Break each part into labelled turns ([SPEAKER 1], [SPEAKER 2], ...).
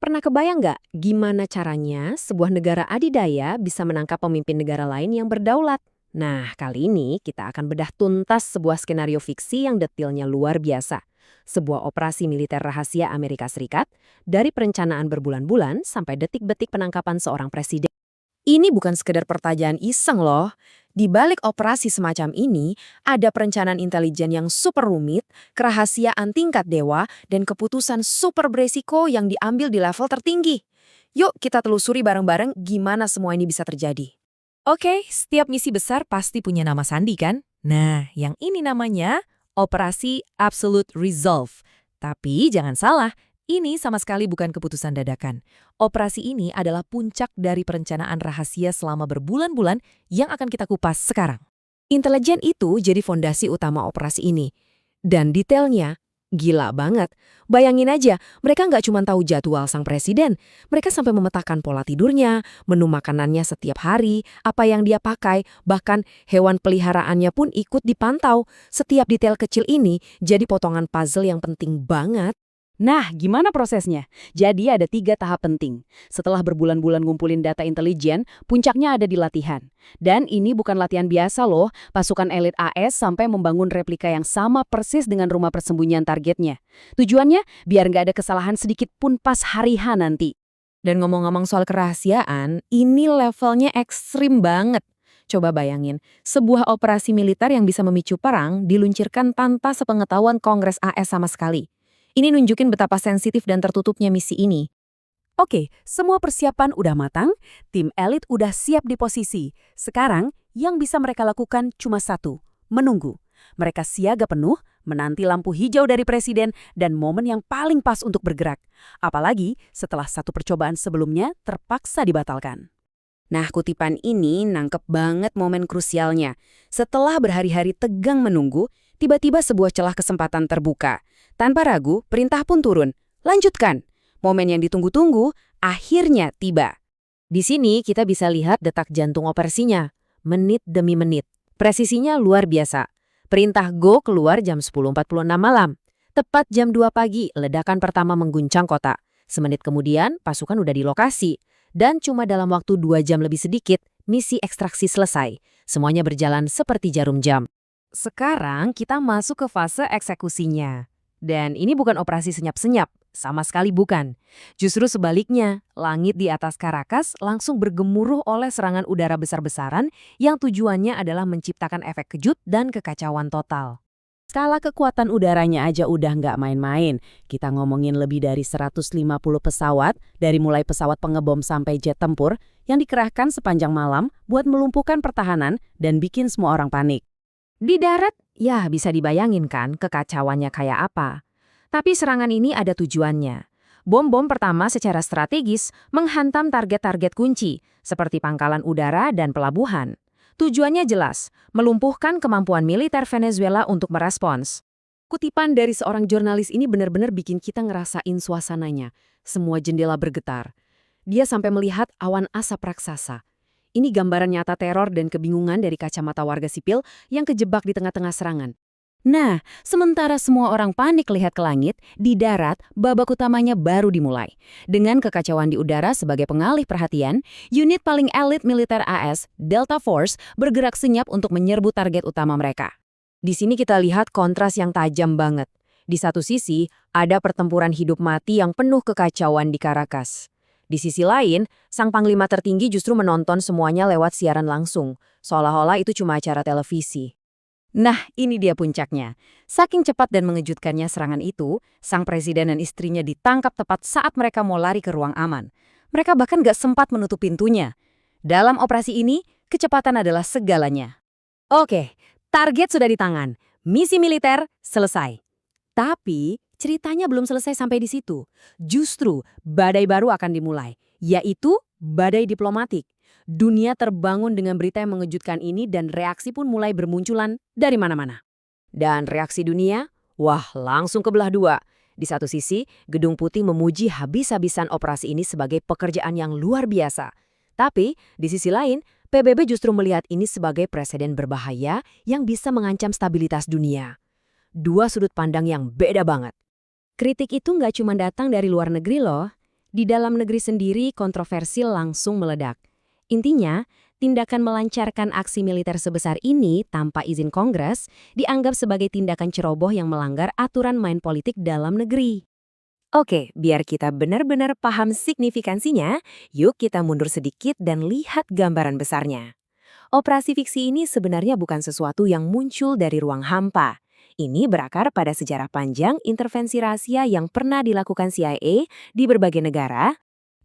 [SPEAKER 1] Pernah kebayang nggak gimana caranya sebuah negara adidaya bisa menangkap pemimpin negara lain yang berdaulat? Nah, kali ini kita akan bedah tuntas sebuah skenario fiksi yang detailnya luar biasa. Sebuah operasi militer rahasia Amerika Serikat, dari perencanaan berbulan-bulan sampai detik-detik penangkapan seorang presiden. Ini bukan sekedar pertanyaan iseng loh. Di balik operasi semacam ini, ada perencanaan intelijen yang super rumit, kerahasiaan tingkat dewa, dan keputusan super beresiko yang diambil di level tertinggi. Yuk kita telusuri bareng-bareng gimana semua ini bisa terjadi.
[SPEAKER 2] Oke, setiap misi besar pasti punya nama sandi kan? Nah, yang ini namanya Operasi Absolute Resolve. Tapi jangan salah, ini sama sekali bukan keputusan dadakan. Operasi ini adalah puncak dari perencanaan rahasia selama berbulan-bulan yang akan kita kupas sekarang.
[SPEAKER 1] Intelijen itu jadi fondasi utama operasi ini. Dan detailnya, gila banget. Bayangin aja, mereka nggak cuma tahu jadwal sang presiden, mereka sampai memetakan pola tidurnya, menu makanannya setiap hari, apa yang dia pakai, bahkan hewan peliharaannya pun ikut dipantau. Setiap detail kecil ini jadi potongan puzzle yang penting banget.
[SPEAKER 3] Nah, gimana prosesnya? Jadi ada 3 tahap penting. Setelah berbulan-bulan ngumpulin data intelijen, puncaknya ada di latihan. Dan ini bukan latihan biasa loh, pasukan elit AS sampai membangun replika yang sama persis dengan rumah persembunyian targetnya. Tujuannya, biar nggak ada kesalahan sedikit pun pas hari H nanti.
[SPEAKER 1] Dan ngomong-ngomong soal kerahasiaan, ini levelnya ekstrim banget. Coba bayangin, sebuah operasi militer yang bisa memicu perang diluncurkan tanpa sepengetahuan Kongres AS sama sekali. Ini nunjukin betapa sensitif dan tertutupnya misi ini.
[SPEAKER 3] Oke, semua persiapan udah matang, tim elit udah siap di posisi. Sekarang, yang bisa mereka lakukan cuma satu, menunggu. Mereka siaga penuh, menanti lampu hijau dari presiden dan momen yang paling pas untuk bergerak. Apalagi setelah satu percobaan sebelumnya terpaksa dibatalkan.
[SPEAKER 1] Nah, kutipan ini nangkep banget momen krusialnya. Setelah berhari-hari tegang menunggu, tiba-tiba sebuah celah kesempatan terbuka. Tanpa ragu, perintah pun turun. Lanjutkan. Momen yang ditunggu-tunggu akhirnya tiba. Di sini kita bisa lihat detak jantung operasinya, menit demi menit. Presisinya luar biasa. Perintah go keluar jam 10.46 malam. Tepat jam 2 pagi, ledakan pertama mengguncang kota. Semenit kemudian, pasukan udah di lokasi. Dan cuma dalam waktu 2 jam lebih sedikit, misi ekstraksi selesai. Semuanya berjalan seperti jarum jam. Sekarang kita masuk ke fase eksekusinya. Dan ini bukan operasi senyap-senyap, sama sekali bukan. Justru sebaliknya, langit di atas Caracas langsung bergemuruh oleh serangan udara besar-besaran yang tujuannya adalah menciptakan efek kejut dan kekacauan total.
[SPEAKER 3] Skala kekuatan udaranya aja udah nggak main-main. Kita ngomongin lebih dari 150 pesawat, dari mulai pesawat pengebom sampai jet tempur, yang dikerahkan sepanjang malam buat melumpuhkan pertahanan dan bikin semua orang panik.
[SPEAKER 1] Di darat, ya bisa dibayangin kan kekacauannya kayak apa. Tapi serangan ini ada tujuannya. Bom-bom pertama secara strategis menghantam target-target kunci, seperti pangkalan udara dan pelabuhan. Tujuannya jelas, melumpuhkan kemampuan militer Venezuela untuk merespons. Kutipan dari seorang jurnalis ini benar-benar bikin kita ngerasain suasananya. Semua jendela bergetar. Dia sampai melihat awan asap raksasa. Ini gambaran nyata teror dan kebingungan dari kacamata warga sipil yang kejebak di tengah-tengah serangan.
[SPEAKER 3] Nah, sementara semua orang panik lihat ke langit, di darat babak utamanya baru dimulai. Dengan kekacauan di udara sebagai pengalih perhatian, unit paling elit militer AS, Delta Force, bergerak senyap untuk menyerbu target utama mereka.
[SPEAKER 1] Di sini kita lihat kontras yang tajam banget. Di satu sisi, ada pertempuran hidup mati yang penuh kekacauan di Caracas. Di sisi lain, sang panglima tertinggi justru menonton semuanya lewat siaran langsung, seolah-olah itu cuma acara televisi. Nah, ini dia puncaknya. Saking cepat dan mengejutkannya serangan itu, sang presiden dan istrinya ditangkap tepat saat mereka mau lari ke ruang aman. Mereka bahkan gak sempat menutup pintunya. Dalam operasi ini, kecepatan adalah segalanya. Oke, target sudah di tangan. Misi militer selesai. Tapi ceritanya belum selesai sampai di situ. Justru badai baru akan dimulai, yaitu badai diplomatik. Dunia terbangun dengan berita yang mengejutkan ini dan reaksi pun mulai bermunculan dari mana-mana. Dan reaksi dunia, wah langsung kebelah dua. Di satu sisi, Gedung Putih memuji habis-habisan operasi ini sebagai pekerjaan yang luar biasa. Tapi di sisi lain, PBB justru melihat ini sebagai presiden berbahaya yang bisa mengancam stabilitas dunia. Dua sudut pandang yang beda banget. Kritik itu nggak cuma datang dari luar negeri loh. Di dalam negeri sendiri, kontroversi langsung meledak. Intinya, tindakan melancarkan aksi militer sebesar ini tanpa izin Kongres dianggap sebagai tindakan ceroboh yang melanggar aturan main politik dalam negeri.
[SPEAKER 2] Oke, biar kita benar-benar paham signifikansinya, yuk kita mundur sedikit dan lihat gambaran besarnya. Operasi fiksi ini sebenarnya bukan sesuatu yang muncul dari ruang hampa. Ini berakar pada sejarah panjang intervensi rahasia yang pernah dilakukan CIA di berbagai negara.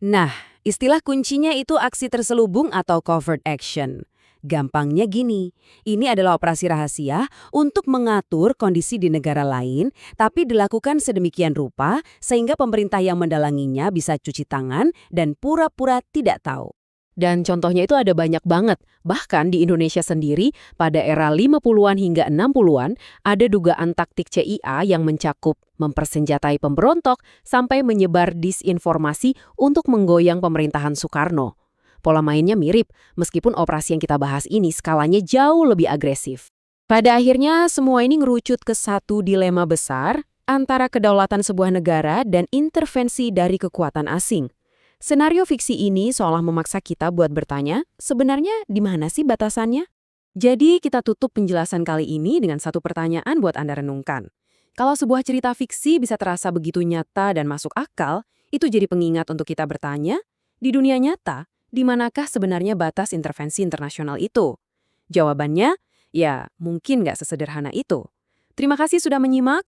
[SPEAKER 3] Nah, istilah kuncinya itu aksi terselubung atau covert action. Gampangnya gini, ini adalah operasi rahasia untuk mengatur kondisi di negara lain, tapi dilakukan sedemikian rupa sehingga pemerintah yang mendalanginya bisa cuci tangan dan pura-pura tidak tahu.
[SPEAKER 1] Dan contohnya itu ada banyak banget. Bahkan di Indonesia sendiri, pada era 50-an hingga 60-an, ada dugaan taktik CIA yang mencakup mempersenjatai pemberontak sampai menyebar disinformasi untuk menggoyang pemerintahan Soekarno. Pola mainnya mirip, meskipun operasi yang kita bahas ini skalanya jauh lebih agresif. Pada akhirnya, semua ini ngerucut ke satu dilema besar antara kedaulatan sebuah negara dan intervensi dari kekuatan asing. Senario fiksi ini seolah memaksa kita buat bertanya, sebenarnya di mana sih batasannya? Jadi kita tutup penjelasan kali ini dengan satu pertanyaan buat Anda renungkan. Kalau sebuah cerita fiksi bisa terasa begitu nyata dan masuk akal, itu jadi pengingat untuk kita bertanya, di dunia nyata, di manakah sebenarnya batas intervensi internasional itu? Jawabannya, ya mungkin nggak sesederhana itu. Terima kasih sudah menyimak,